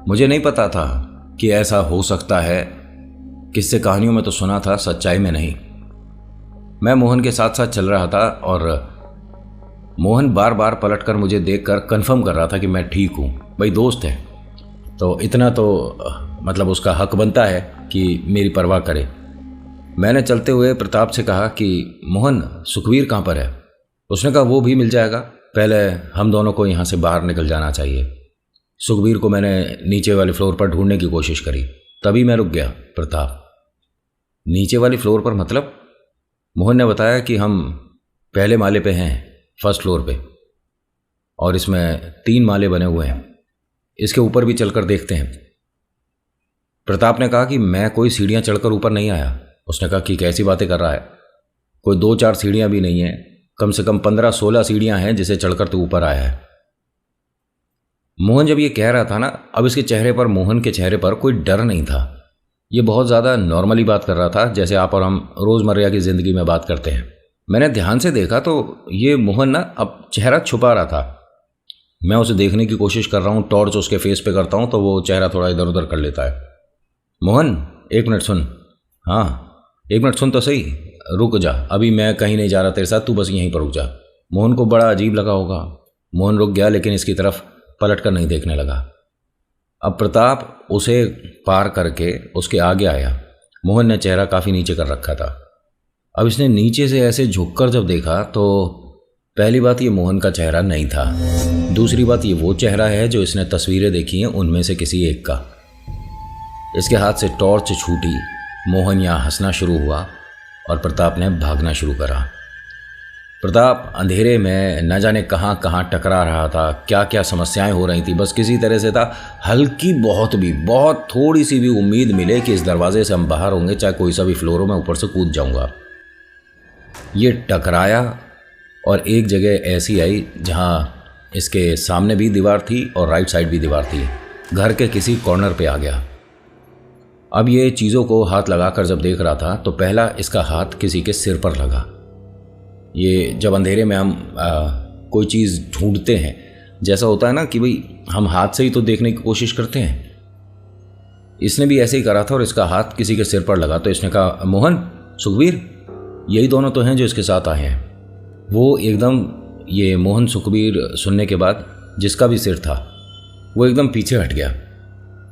मुझे नहीं पता था कि ऐसा हो सकता है। किस्से कहानियों में तो सुना था, सच्चाई में नहीं। मैं मोहन के साथ साथ चल रहा था और मोहन बार बार पलटकर मुझे देखकर कंफर्म कर रहा था कि मैं ठीक हूँ। भाई दोस्त है तो इतना तो उसका हक बनता है कि मेरी परवाह करे। मैंने चलते हुए प्रताप से कहा कि मोहन, सुखबीर कहाँ पर है? उसने कहा वो भी मिल जाएगा, पहले हम दोनों को यहाँ से बाहर निकल जाना चाहिए। सुखबीर को मैंने नीचे वाले फ्लोर पर ढूंढने की कोशिश करी, तभी मैं रुक गया। प्रताप, नीचे वाली फ्लोर पर? मोहन ने बताया कि हम पहले माले पे हैं, फर्स्ट फ्लोर पे। और इसमें 3 माले बने हुए हैं, इसके ऊपर भी चलकर देखते हैं। प्रताप ने कहा कि मैं कोई सीढ़ियाँ चढ़कर ऊपर नहीं आया। उसने कहा कि कैसी बातें कर रहा है, कोई 2-4 सीढ़ियाँ भी नहीं है, कम से कम 15-16 सीढ़ियाँ हैं जिसे चढ़कर तू ऊपर आया है। मोहन जब ये कह रहा था ना, अब इसके चेहरे पर, मोहन के चेहरे पर कोई डर नहीं था। ये बहुत ज़्यादा नॉर्मली बात कर रहा था, जैसे आप और हम रोज़मर्रा की ज़िंदगी में बात करते हैं। मैंने ध्यान से देखा तो ये मोहन ना अब चेहरा छुपा रहा था। मैं उसे देखने की कोशिश कर रहा हूँ, टॉर्च उसके फेस पे करता हूँ तो वो चेहरा थोड़ा इधर उधर कर लेता है। मोहन 1 मिनट सुन। हाँ 1 मिनट सुन तो सही, रुक जा, अभी मैं कहीं नहीं जा रहा तेरे साथ, तू बस यहीं पर रुक जा। मोहन को बड़ा अजीब लगा होगा। मोहन रुक गया, लेकिन इसकी तरफ पलट कर नहीं देखने लगा। अब प्रताप उसे पार करके उसके आगे आया। मोहन ने चेहरा काफ़ी नीचे कर रखा था। अब इसने नीचे से ऐसे झुककर जब देखा तो पहली बात ये मोहन का चेहरा नहीं था, दूसरी बात ये वो चेहरा है जो इसने तस्वीरें देखी हैं उनमें से किसी एक का। इसके हाथ से टॉर्च छूटी, मोहन यहाँ हंसना शुरू हुआ और प्रताप ने भागना शुरू करा। प्रताप अंधेरे में न जाने कहाँ कहाँ टकरा रहा था, क्या क्या समस्याएं हो रही थी, बस किसी तरह से था हल्की बहुत थोड़ी सी भी उम्मीद मिले कि इस दरवाजे से हम बाहर होंगे, चाहे कोई सा भी फ्लोर हो, मैं ऊपर से कूद जाऊंगा। ये टकराया और एक जगह ऐसी आई जहाँ इसके सामने भी दीवार थी और राइट साइड भी दीवार थी। घर के किसी कॉर्नर पे आ गया। अब ये चीज़ों को हाथ लगाकर जब देख रहा था तो पहला इसका हाथ किसी के सिर पर लगा। ये जब अंधेरे में हम कोई चीज़ ढूंढते हैं, जैसा होता है ना कि भाई हम हाथ से ही तो देखने की कोशिश करते हैं, इसने भी ऐसे ही करा था और इसका हाथ किसी के सिर पर लगा। तो इसने कहा मोहन, सुखबीर, यही दोनों तो हैं जो इसके साथ आए हैं। वो एकदम, ये मोहन सुखबीर सुनने के बाद जिसका भी सिर था वो एकदम पीछे हट गया।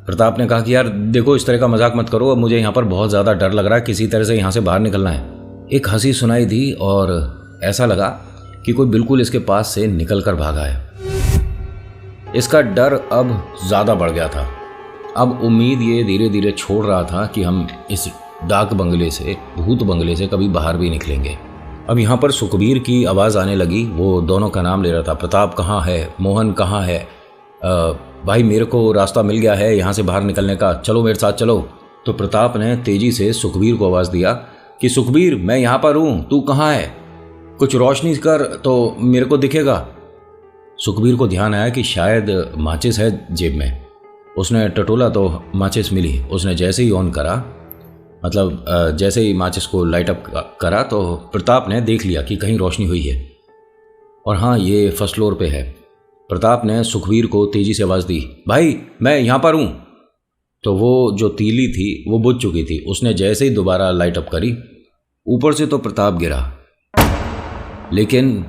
प्रताप ने कहा कि यार देखो, इस तरह का मजाक मत करो, अब मुझे यहाँ पर बहुत ज़्यादा डर लग रहा है, किसी तरह से यहाँ से बाहर निकलना है। एक हंसी सुनाई दी और ऐसा लगा कि कोई बिल्कुल इसके पास से निकल कर भागा है। इसका डर अब ज़्यादा बढ़ गया था। अब उम्मीद ये धीरे धीरे छोड़ रहा था कि हम इस डाक बंगले से, भूत बंगले से कभी बाहर भी निकलेंगे। अब यहाँ पर सुखबीर की आवाज़ आने लगी, वो दोनों का नाम ले रहा था। प्रताप कहाँ है, मोहन कहाँ है, भाई मेरे को रास्ता मिल गया है यहाँ से बाहर निकलने का, चलो मेरे साथ चलो। तो प्रताप ने तेज़ी से सुखबीर को आवाज़ दिया कि सुखबीर, मैं यहाँ पर हूँ, तू कहाँ है, कुछ रोशनी कर तो मेरे को दिखेगा। सुखबीर को ध्यान आया कि शायद माचिस है जेब में। उसने टटोला तो माचिस मिली। उसने जैसे ही ऑन करा, मतलब जैसे ही माचिस को लाइट अप करा तो प्रताप ने देख लिया कि कहीं रोशनी हुई है और हाँ, ये फर्स्ट फ्लोर पे है। प्रताप ने सुखबीर को तेज़ी से आवाज़ दी, भाई मैं यहाँ पर हूँ। तो वो जो तीली थी वो बुझ चुकी थी। उसने जैसे ही दोबारा लाइट अप करी, ऊपर से तो प्रताप गिरा, लेकिन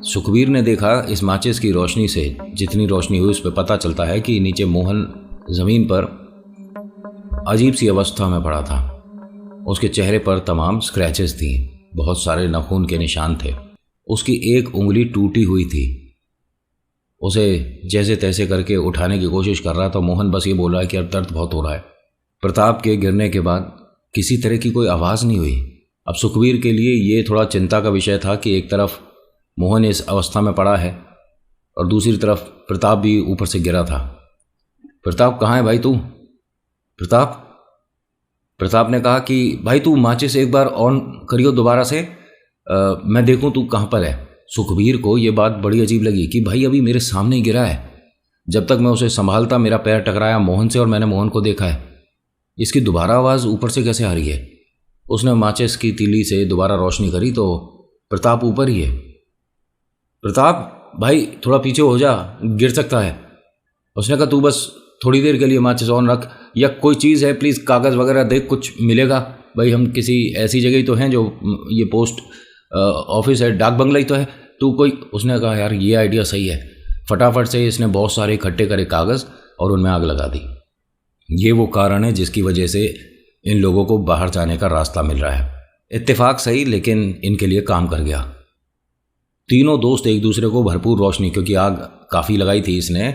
सुखबीर ने देखा इस माचिस की रोशनी से, जितनी रोशनी हुई उस पर पता चलता है कि नीचे मोहन ज़मीन पर अजीब सी अवस्था में पड़ा था। उसके चेहरे पर तमाम स्क्रैचेस थी, बहुत सारे नाखून के निशान थे। उसकी एक उंगली टूटी हुई थी। उसे जैसे तैसे करके उठाने की कोशिश कर रहा था। मोहन बस ये बोल रहा है कि यार दर्द बहुत हो रहा है। प्रताप के गिरने के बाद किसी तरह की कोई आवाज़ नहीं हुई। अब सुखबीर के लिए ये थोड़ा चिंता का विषय था कि एक तरफ मोहन इस अवस्था में पड़ा है और दूसरी तरफ प्रताप भी ऊपर से गिरा था। प्रताप कहाँ है भाई तू? प्रताप ने कहा कि भाई तू माचिस एक बार ऑन करियो दोबारा से, मैं देखूं तू कहाँ पर है। सुखबीर को ये बात बड़ी अजीब लगी कि भाई अभी मेरे सामने ही गिरा है। जब तक मैं उसे संभालता मेरा पैर टकराया मोहन से और मैंने मोहन को देखा है। इसकी दोबारा आवाज़ ऊपर से कैसे आ रही है? उसने माचिस की तीली से दोबारा रोशनी करी तो प्रताप ऊपर ही है। प्रताप भाई थोड़ा पीछे हो जा, गिर सकता है। उसने कहा तू बस थोड़ी देर के लिए माचिस ऑन रख, या कोई चीज़ है प्लीज़, कागज़ वगैरह देख, कुछ मिलेगा। भाई हम किसी ऐसी जगह ही तो हैं जो ये पोस्ट ऑफिस है, डाक बंगला ही तो है, तू कोई। उसने कहा यार ये आइडिया सही है। फटाफट से इसने बहुत सारे इकट्ठे करे कागज़ और उनमें आग लगा दी। ये वो कारण है जिसकी वजह से इन लोगों को बाहर जाने का रास्ता मिल रहा है। इत्तेफाक सही, लेकिन इनके लिए काम कर गया। तीनों दोस्त एक दूसरे को भरपूर रोशनी, क्योंकि आग काफ़ी लगाई थी इसने,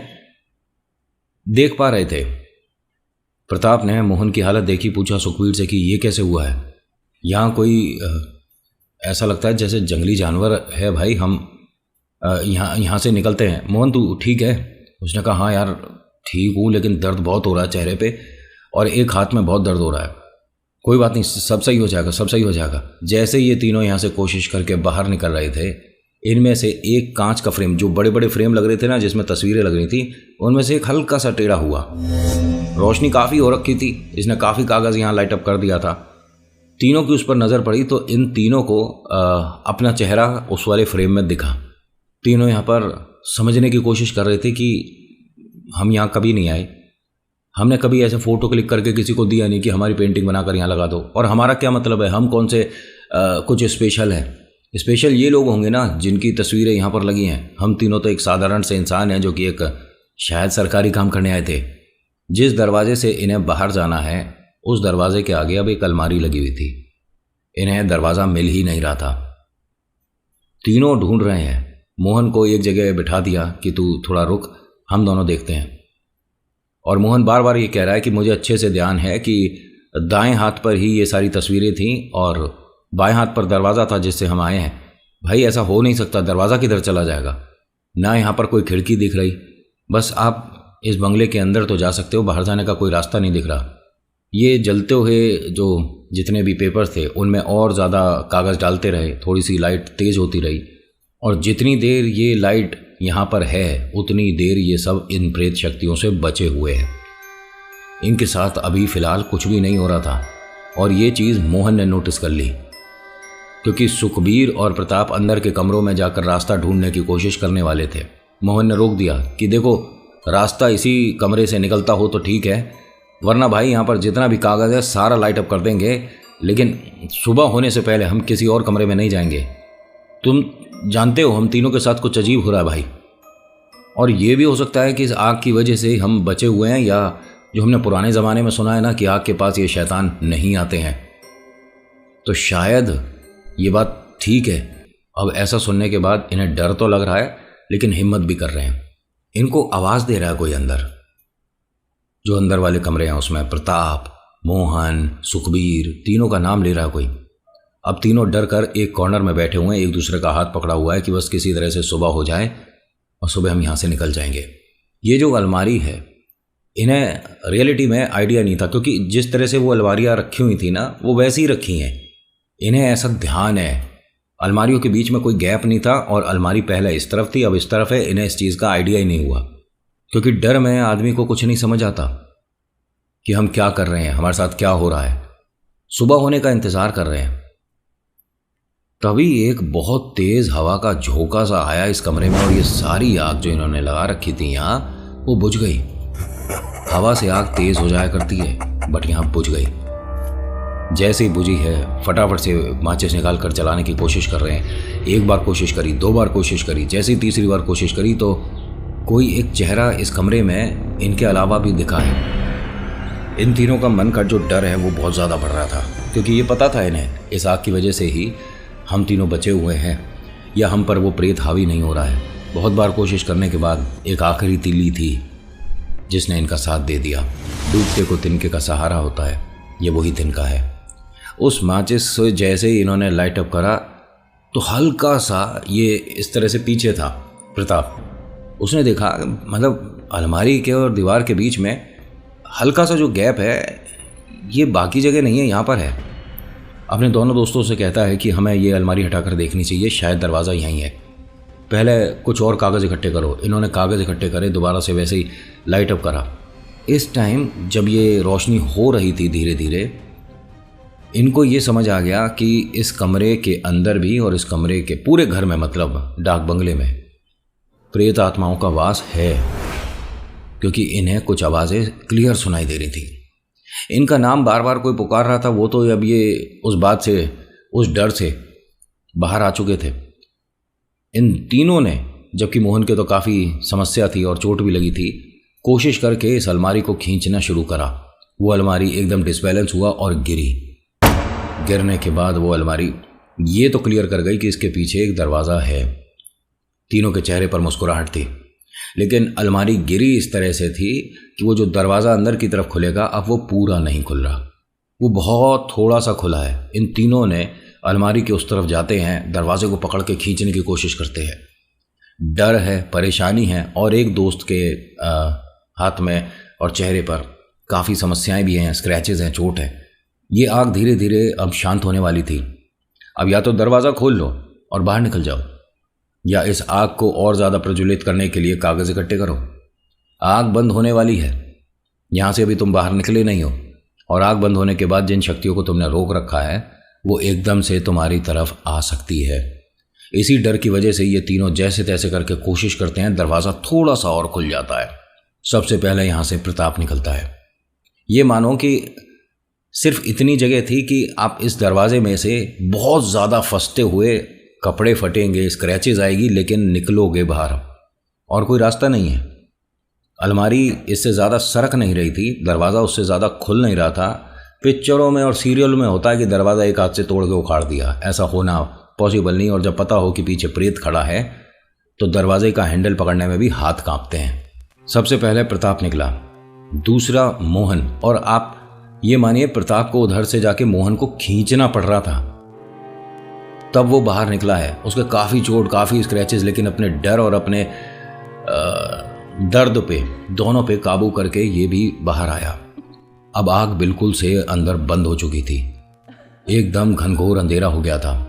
देख पा रहे थे। प्रताप ने मोहन की हालत देखी, पूछा सुखबीर से कि ये कैसे हुआ है? यहाँ कोई ऐसा लगता है जैसे जंगली जानवर है भाई, हम यहाँ से निकलते हैं। मोहन तू ठीक है? उसने कहा हाँ यार ठीक हूँ, लेकिन दर्द बहुत हो रहा है चेहरे पे और एक हाथ में बहुत दर्द हो रहा है। कोई बात नहीं, सब सही हो जाएगा, सब सही हो जाएगा। जैसे ये तीनों यहाँ से कोशिश करके बाहर निकल रहे थे, इनमें से एक कांच का फ्रेम, जो बड़े बड़े फ्रेम लग रहे थे ना जिसमें तस्वीरें लग रही थी, उनमें से एक हल्का सा टेढ़ा हुआ। रोशनी काफ़ी हो रखी थी, इसने काफ़ी कागज़ यहाँ लाइट अप कर दिया था। तीनों की उस पर नज़र पड़ी तो इन तीनों को अपना चेहरा उस वाले फ्रेम में दिखा। तीनों यहाँ पर समझने की कोशिश कर रहे थे कि हम यहाँ कभी नहीं आए, हमने कभी ऐसे फ़ोटो क्लिक करके किसी को दिया नहीं कि हमारी पेंटिंग बनाकर यहाँ लगा दो, और हमारा क्या मतलब है, हम कौन से कुछ स्पेशल है। स्पेशल ये लोग होंगे ना जिनकी तस्वीरें यहाँ पर लगी हैं। हम तीनों तो एक साधारण से इंसान हैं जो कि एक शायद सरकारी काम करने आए थे। जिस दरवाजे से इन्हें बाहर जाना है उस दरवाजे के आगे अब एक अलमारी लगी हुई थी। इन्हें दरवाज़ा मिल ही नहीं रहा था। तीनों ढूंढ रहे हैं। मोहन को एक जगह बिठा दिया कि तू थोड़ा रुक, हम दोनों देखते हैं। और मोहन बार बार ये कह रहा है कि मुझे अच्छे से ध्यान है कि दाएं हाथ पर ही ये सारी तस्वीरें थीं और बाएं हाथ पर दरवाज़ा था जिससे हम आए हैं। भाई ऐसा हो नहीं सकता, दरवाज़ा किधर चला जाएगा, ना यहाँ पर कोई खिड़की दिख रही। बस आप इस बंगले के अंदर तो जा सकते हो, बाहर जाने का कोई रास्ता नहीं दिख रहा। ये जलते हुए जो जितने भी पेपर थे उनमें और ज़्यादा कागज़ डालते रहे, थोड़ी सी लाइट तेज़ होती रही, और जितनी देर ये लाइट यहाँ पर है उतनी देर ये सब इन प्रेत शक्तियों से बचे हुए हैं। इनके साथ अभी फ़िलहाल कुछ भी नहीं हो रहा था, और ये चीज़ मोहन ने नोटिस कर ली, क्योंकि सुखबीर और प्रताप अंदर के कमरों में जाकर रास्ता ढूंढने की कोशिश करने वाले थे। मोहन ने रोक दिया कि देखो, रास्ता इसी कमरे से निकलता हो तो ठीक है, वरना भाई यहाँ पर जितना भी कागज़ है सारा लाइट अप कर देंगे, लेकिन सुबह होने से पहले हम किसी और कमरे में नहीं जाएंगे। तुम जानते हो हम तीनों के साथ कुछ अजीब हो रहा है भाई, और ये भी हो सकता है कि इस आग की वजह से हम बचे हुए हैं, या जो हमने पुराने ज़माने में सुना है ना कि आग के पास ये शैतान नहीं आते हैं, तो शायद ये बात ठीक है। अब ऐसा सुनने के बाद इन्हें डर तो लग रहा है, लेकिन हिम्मत भी कर रहे हैं। इनको आवाज़ दे रहा है कोई अंदर, जो अंदर वाले कमरे हैं उसमें प्रताप, मोहन, सुखबीर, तीनों का नाम ले रहा है कोई। अब तीनों डर कर एक कॉर्नर में बैठे हुए हैं, एक दूसरे का हाथ पकड़ा हुआ है कि बस किसी तरह से सुबह हो जाए और सुबह हम यहाँ से निकल जाएंगे। ये जो अलमारी है, इन्हें रियलिटी में आइडिया नहीं था, क्योंकि जिस तरह से वो अलमारियाँ रखी हुई थी ना वो वैसी ही रखी हैं। इन्हें ऐसा ध्यान है, अलमारियों के बीच में कोई गैप नहीं था, और अलमारी पहले इस तरफ थी अब इस तरफ है। इन्हें इस चीज़ का आइडिया ही नहीं हुआ, क्योंकि डर में आदमी को कुछ नहीं समझ आता कि हम क्या कर रहे हैं, हमारे साथ क्या हो रहा है। सुबह होने का इंतज़ार कर रहे हैं। तभी एक बहुत तेज़ हवा का झोंका सा आया इस कमरे में, और ये सारी आग जो इन्होंने लगा रखी थी यहाँ वो बुझ गई। हवा से आग तेज़ हो जाया करती है, बट यहाँ बुझ गई। जैसे ही बुझी है फटाफट से माचिस निकाल कर जलाने की कोशिश कर रहे हैं। एक बार कोशिश करी, दो बार कोशिश करी, जैसे ही तीसरी बार कोशिश करी तो कोई एक चेहरा इस कमरे में इनके अलावा भी दिखा है। इन तीनों का मन का जो डर है वो बहुत ज़्यादा बढ़ रहा था, क्योंकि ये पता था इन्हें इस आग की वजह से ही हम तीनों बचे हुए हैं, या हम पर वो प्रेत हावी नहीं हो रहा है। बहुत बार कोशिश करने के बाद एक आखिरी तीली थी जिसने इनका साथ दे दिया। डूबते को तिनके का सहारा होता है, ये वही तिनका है। उस माचिस से जैसे ही इन्होंने लाइट अप करा तो हल्का सा ये इस तरह से पीछे था प्रताप। उसने देखा, मतलब अलमारी के और दीवार के बीच में हल्का सा जो गैप है ये बाकी जगह नहीं है, यहाँ पर है। अपने दोनों दोस्तों से कहता है कि हमें ये अलमारी हटाकर देखनी चाहिए, शायद दरवाज़ा यहीं है। पहले कुछ और कागज़ इकट्ठे करो। इन्होंने कागज़ इकट्ठे करे, दोबारा से वैसे ही लाइट अप करा। इस टाइम जब ये रोशनी हो रही थी धीरे धीरे, इनको ये समझ आ गया कि इस कमरे के अंदर भी और इस कमरे के पूरे घर में, मतलब डाक बंगले में, प्रेत आत्माओं का वास है, क्योंकि इन्हें कुछ आवाज़ें क्लियर सुनाई दे रही थी। इनका नाम बार बार कोई पुकार रहा था। वो तो अब ये उस बात से, उस डर से बाहर आ चुके थे। इन तीनों ने, जबकि मोहन के तो काफ़ी समस्या थी और चोट भी लगी थी, कोशिश करके इस अलमारी को खींचना शुरू करा। वो अलमारी एकदम डिसबैलेंस हुआ और गिरी। गिरने के बाद वो अलमारी ये तो क्लियर कर गई कि इसके पीछे एक दरवाज़ा है। तीनों के चेहरे पर मुस्कुराहट थी, लेकिन अलमारी गिरी इस तरह से थी कि वो जो दरवाज़ा अंदर की तरफ खुलेगा अब वो पूरा नहीं खुल रहा, वो बहुत थोड़ा सा खुला है। इन तीनों ने अलमारी के उस तरफ जाते हैं, दरवाजे को पकड़ के खींचने की कोशिश करते हैं, डर है, परेशानी है, और एक दोस्त के हाथ में और चेहरे पर काफ़ी समस्याएं भी हैं, स्क्रैचेस हैं, चोट है। ये आग धीरे धीरे अब शांत होने वाली थी। अब या तो दरवाज़ा खोल लो और बाहर निकल जाओ, या इस आग को और ज़्यादा प्रज्वलित करने के लिए कागज़ इकट्ठे करो। आग बंद होने वाली है, यहाँ से अभी तुम बाहर निकले नहीं हो, और आग बंद होने के बाद जिन शक्तियों को तुमने रोक रखा है वो एकदम से तुम्हारी तरफ आ सकती है। इसी डर की वजह से ये तीनों जैसे तैसे करके कोशिश करते हैं, दरवाज़ा थोड़ा सा और खुल जाता है। सबसे पहले यहाँ से प्रताप निकलता है। ये मानो कि सिर्फ इतनी जगह थी कि आप इस दरवाजे में से बहुत ज़्यादा फंसते हुए कपड़े फटेंगे, स्क्रैचेज आएगी, लेकिन निकलोगे बाहर, और कोई रास्ता नहीं है। अलमारी इससे ज़्यादा सरक नहीं रही थी, दरवाज़ा उससे ज़्यादा खुल नहीं रहा था। पिक्चरों में और सीरियल में होता है कि दरवाज़ा एक हाथ से तोड़ के उखाड़ दिया, ऐसा होना पॉसिबल नहीं। और जब पता हो कि पीछे प्रेत खड़ा है तो दरवाजे का हैंडल पकड़ने में भी हाथ कांपते हैं। सबसे पहले प्रताप निकला, दूसरा मोहन, और आप ये मानिए प्रताप को उधर से जाके मोहन को खींचना पड़ रहा था, तब वो बाहर निकला है। उसके काफ़ी चोट, काफ़ी स्क्रैचेस, लेकिन अपने डर और अपने दर्द पे, दोनों पे काबू करके ये भी बाहर आया। अब आग बिल्कुल से अंदर बंद हो चुकी थी, एकदम घनघोर अंधेरा हो गया था।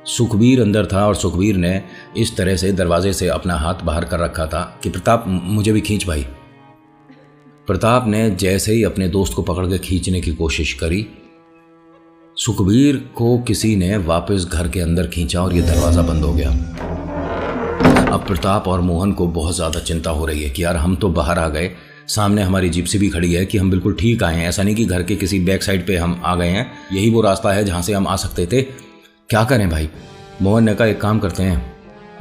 सुखबीर अंदर था और सुखबीर ने इस तरह से दरवाजे से अपना हाथ बाहर कर रखा था कि प्रताप मुझे भी खींच भाई। प्रताप ने जैसे ही अपने दोस्त को पकड़ के खींचने की कोशिश करी, सुखबीर को किसी ने वापस घर के अंदर खींचा और ये दरवाज़ा बंद हो गया। अब प्रताप और मोहन को बहुत ज़्यादा चिंता हो रही है कि यार हम तो बाहर आ गए, सामने हमारी जिप्सी भी खड़ी है कि हम बिल्कुल ठीक आए हैं, ऐसा नहीं कि घर के किसी बैक साइड पे हम आ गए हैं, यही वो रास्ता है जहाँ से हम आ सकते थे। क्या करें भाई? मोहन ने कहा एक काम करते हैं,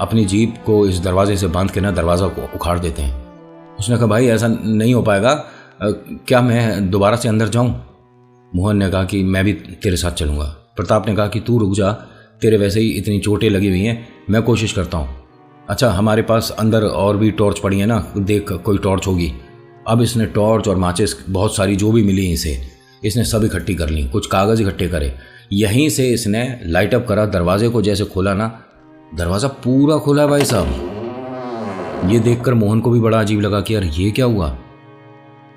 अपनी जीप को इस दरवाजे से बांध के ना दरवाज़ा को उखाड़ देते हैं। उसने कहा भाई ऐसा नहीं हो पाएगा, क्या मैं दोबारा से अंदर जाऊं? मोहन ने कहा कि मैं भी तेरे साथ चलूंगा। प्रताप ने कहा कि तू रुक जा, तेरे वैसे ही इतनी चोटें लगी हुई हैं, मैं कोशिश करता हूं। अच्छा हमारे पास अंदर और भी टॉर्च पड़ी है ना, देख कोई टॉर्च होगी। अब इसने टॉर्च और माचिस बहुत सारी जो भी मिली इसे, इसने सब इकट्ठी कर ली, कुछ कागज़ इकट्ठे करे, यहीं से इसने लाइट अप करा। दरवाजे को जैसे खोला ना, दरवाज़ा पूरा खुला भाई साहब। ये देखकर मोहन को भी बड़ा अजीब लगा कि यार ये क्या हुआ,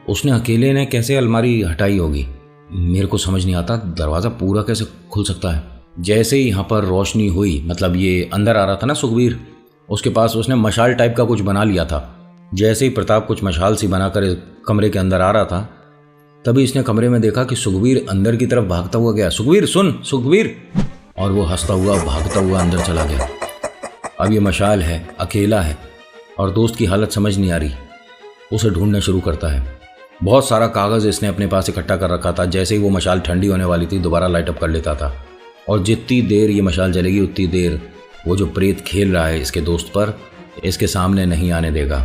उसने अकेले ने कैसे अलमारी हटाई होगी, मेरे को समझ नहीं आता दरवाज़ा पूरा कैसे खुल सकता है। जैसे ही यहाँ पर रोशनी हुई, मतलब ये अंदर आ रहा था ना सुखबीर, उसके पास उसने मशाल टाइप का कुछ बना लिया था। जैसे ही प्रताप कुछ मशाल सी बनाकर कमरे के अंदर आ रहा था, तभी इसने कमरे में देखा कि सुखबीर अंदर की तरफ भागता हुआ गया। सुखबीर सुन, सुखबीर, और वो हंसता हुआ भागता हुआ अंदर चला गया। अब ये मशाल है, अकेला है, और दोस्त की हालत समझ नहीं आ रही, उसे ढूंढना शुरू करता है। बहुत सारा कागज़ इसने अपने पास इकट्ठा कर रखा था। जैसे ही वो मशाल ठंडी होने वाली थी, दोबारा लाइटअप कर लेता था, और जितनी देर ये मशाल जलेगी उतनी देर वो जो प्रेत खेल रहा है इसके दोस्त पर, इसके सामने नहीं आने देगा।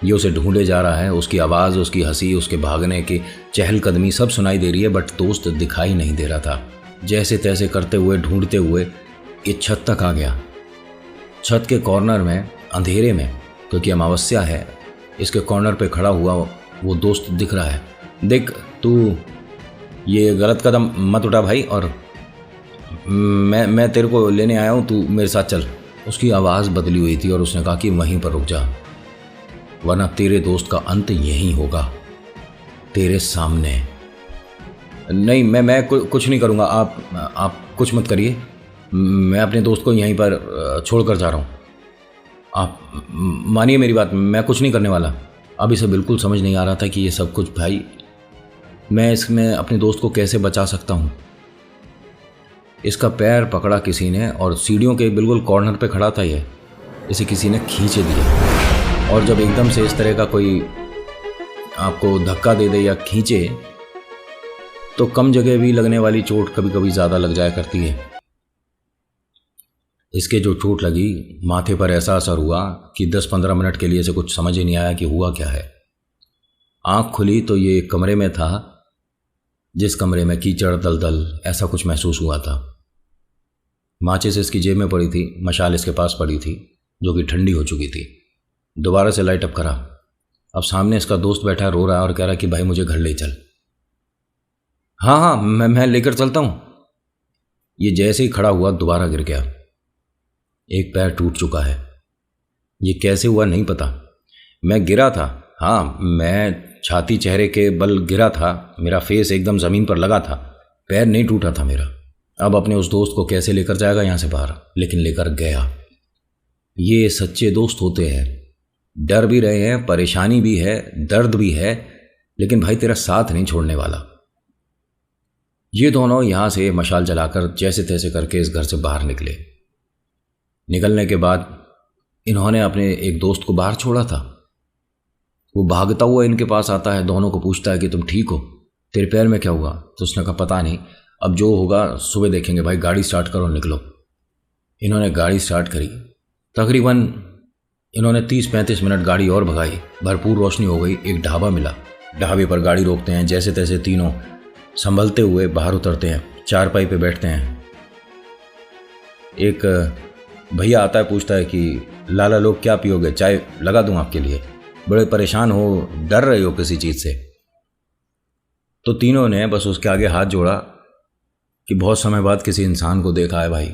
ये उसे ढूंढे जा रहा है, उसकी आवाज़, उसकी हंसी, उसके भागने की चहलकदमी सब सुनाई दे रही है, बट दोस्त दिखाई नहीं दे रहा था। जैसे तैसे करते हुए, ढूंढते हुए ये छत तक आ गया। छत के कॉर्नर में अंधेरे में, क्योंकि अमावस्या है, इसके कॉर्नर पे खड़ा हुआ वो दोस्त दिख रहा है। देख तू ये गलत कदम मत उठा भाई, और मैं तेरे को लेने आया हूँ, तू मेरे साथ चल। उसकी आवाज़ बदली हुई थी और उसने कहा कि वहीं पर रुक जा, वरना तेरे दोस्त का अंत यहीं होगा, तेरे सामने। नहीं मैं कुछ नहीं करूँगा, आप कुछ मत करिए, मैं अपने दोस्त को यहीं पर छोड़ कर जा रहा हूँ, आप मानिए मेरी बात, मैं कुछ नहीं करने वाला। अब इसे बिल्कुल समझ नहीं आ रहा था कि ये सब कुछ भाई मैं इसमें अपने दोस्त को कैसे बचा सकता हूँ। इसका पैर पकड़ा किसी ने और सीढ़ियों के बिल्कुल कॉर्नर पे खड़ा था ये, इसे किसी ने खींचे दिया। और जब एकदम से इस तरह का कोई आपको धक्का दे दे या खींचे तो कम जगह भी लगने वाली चोट कभी कभी ज़्यादा लग जाया करती है। इसके जो चोट लगी माथे पर, ऐसा असर हुआ कि 10-15 मिनट के लिए इसे कुछ समझ ही नहीं आया कि हुआ क्या है। आँख खुली तो ये एक कमरे में था, जिस कमरे में कीचड़ दलदल ऐसा कुछ महसूस हुआ था। माचिस इसकी जेब में पड़ी थी, मशाल इसके पास पड़ी थी जो कि ठंडी हो चुकी थी। दोबारा से लाइट अप करा। अब सामने इसका दोस्त बैठा रो रहा है और कह रहा है कि भाई मुझे घर ले चल। हाँ मैं लेकर चलता हूँ। ये जैसे ही खड़ा हुआ दोबारा गिर गया, एक पैर टूट चुका है। ये कैसे हुआ नहीं पता। मैं गिरा था, हाँ, मैं छाती चेहरे के बल गिरा था, मेरा फेस एकदम ज़मीन पर लगा था, पैर नहीं टूटा था मेरा। अब अपने उस दोस्त को कैसे लेकर जाएगा यहाँ से बाहर, लेकिन लेकर गया। ये सच्चे दोस्त होते हैं, डर भी रहे हैं, परेशानी भी है, दर्द भी है, लेकिन भाई तेरा साथ नहीं छोड़ने वाला। ये दोनों यहाँ से मशाल जलाकर जैसे तैसे करके इस घर से बाहर निकले। निकलने के बाद इन्होंने अपने एक दोस्त को बाहर छोड़ा था। वो भागता हुआ इनके पास आता है, दोनों को पूछता है कि तुम ठीक हो, तेरे पैर में क्या हुआ? तो उसने कहा पता नहीं, अब जो होगा सुबह देखेंगे, भाई गाड़ी स्टार्ट करो, निकलो। इन्होंने गाड़ी स्टार्ट करी। तकरीबन इन्होंने 30-35 मिनट गाड़ी और भगाई। भरपूर रोशनी हो गई, एक ढाबा मिला। ढाबे पर गाड़ी रोकते हैं, जैसे तैसे तीनों संभलते हुए बाहर उतरते हैं, चारपाई पे बैठते हैं। एक भैया आता है, पूछता है कि लाला लोग क्या पियोगे, चाय लगा दूं आपके लिए? बड़े परेशान हो, डर रहे हो किसी चीज़ से? तो तीनों ने बस उसके आगे हाथ जोड़ा कि बहुत समय बाद किसी इंसान को देखा है भाई।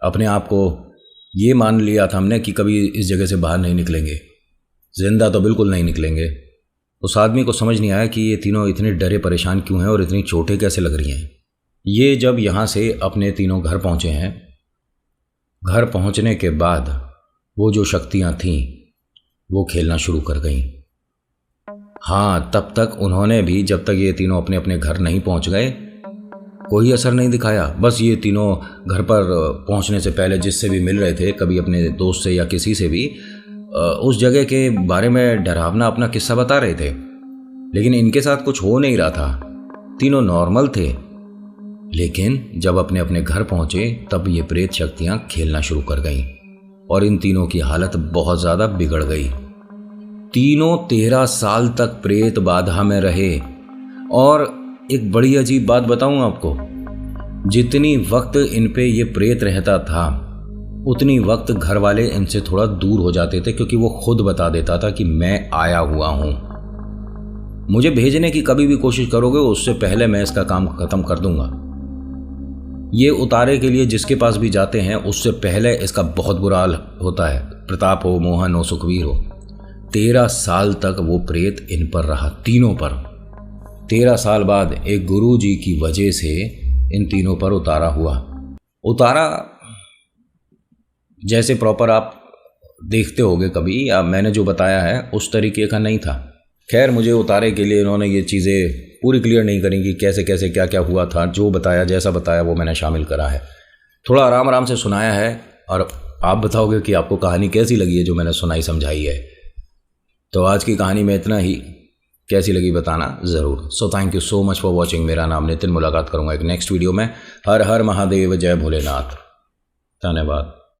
अपने आप को ये मान लिया था हमने कि कभी इस जगह से बाहर नहीं निकलेंगे, जिंदा तो बिल्कुल नहीं निकलेंगे। उस आदमी को समझ नहीं आया कि ये तीनों इतने डरे परेशान क्यों हैं और इतनी चोटें कैसे लग रही हैं। ये जब यहाँ से अपने तीनों घर पहुँचे हैं, घर पहुँचने के बाद वो जो शक्तियाँ थीं वो खेलना शुरू कर गईं। हाँ, तब तक उन्होंने भी, जब तक ये तीनों अपने अपने घर नहीं पहुँच गए, कोई असर नहीं दिखाया। बस ये तीनों घर पर पहुंचने से पहले जिससे भी मिल रहे थे, कभी अपने दोस्त से या किसी से भी, उस जगह के बारे में डरावना अपना किस्सा बता रहे थे, लेकिन इनके साथ कुछ हो नहीं रहा था। तीनों नॉर्मल थे। लेकिन जब अपने अपने घर पहुंचे तब ये प्रेत शक्तियां खेलना शुरू कर गईं और इन तीनों की हालत बहुत ज़्यादा बिगड़ गई। तीनों 13 साल तक प्रेत बाधा में रहे। और एक बड़ी अजीब बात बताऊं आपको, जितनी वक्त इन पे ये प्रेत रहता था उतनी वक्त घर वाले इनसे थोड़ा दूर हो जाते थे, क्योंकि वो खुद बता देता था कि मैं आया हुआ हूं, मुझे भेजने की कभी भी कोशिश करोगे उससे पहले मैं इसका काम खत्म कर दूंगा। ये उतारे के लिए जिसके पास भी जाते हैं उससे पहले इसका बहुत बुरा हाल होता है। प्रताप हो, मोहन हो, सुखवीर हो। 13 साल तक वो प्रेत इन पर रहा, तीनों पर। 13 साल बाद एक गुरु जी की वजह से इन तीनों पर उतारा हुआ। उतारा जैसे प्रॉपर आप देखते होगे कभी, या मैंने जो बताया है उस तरीके का नहीं था। खैर, मुझे उतारे के लिए इन्होंने ये चीज़ें पूरी क्लियर नहीं करी कि कैसे कैसे क्या क्या हुआ था। जो बताया, जैसा बताया वो मैंने शामिल करा है, थोड़ा आराम आराम से सुनाया है। और आप बताओगे कि आपको कहानी कैसी लगी है जो मैंने सुनाई समझाई है। तो आज की कहानी में इतना ही, कैसी लगी बताना ज़रूर। So thank you so much for watching. मेरा नाम नितिन, मुलाकात करूँगा एक नेक्स्ट वीडियो में। हर हर महादेव, जय भोलेनाथ, धन्यवाद।